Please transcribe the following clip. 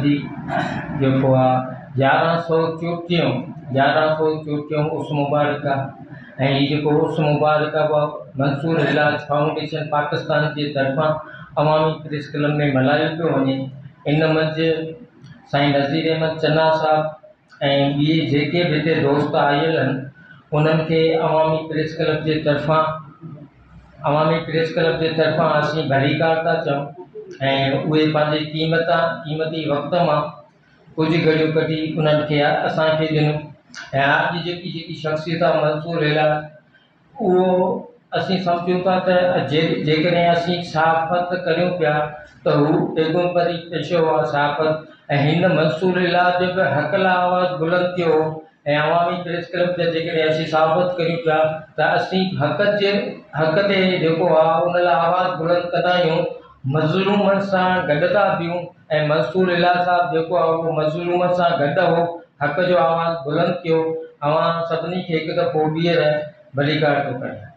जी जेको आहे 1100 उस मुबारक आहे। ऐं जेको उस मुबारक आहे मंसूर इलाज फाउंडेशन पाकिस्तान जे तरफ़ां अवामी प्रेस क्लब में मल्हायो पियो वञे। इन मंझि साईं नज़ीर अहमद चन्ना साहब ऐं ॿिए जेके बि हिते दोस्त आयल आहिनि उन्हनि खे अवामी प्रेस क्लब जे तरफ़ां असीं भलीकार था चऊं ऐं उहे पंहिंजे क़ीमती वक़्त मां कुछ घड़ियूं कढी उन्हनि खे असांखे ॾिनो। ऐं अॼु जेकी शख़्सियत आहे मंसूर इलाज उहो असीं सम्झूं था त जेकॾहिं असीं सहाफ़त करियूं पिया त हू पैगम्बरी पेशो आहे सहाफ़त। ऐं हिन मंसूर इलाज बि हक़ लाइ आवाज़ु बुलंद कयो ऐं अवामी प्रेस क्लब जा जेकॾहिं असीं सहाफ़त करियूं पिया त असीं हक़ ते जेको आहे उन लाइ आवाज़ु बुलंद कंदा आहियूं, मज़लूमनि सां गॾु था बीहूं। ऐं मंसूर इलाज साहब जेको आहे उहो मज़लूमनि सां गॾु हो, हक़ जो आवाज़ु बुलंद कयो। अवां सभिनी खे हिकु दफ़ो ॿीहर भलीकार थो कयां।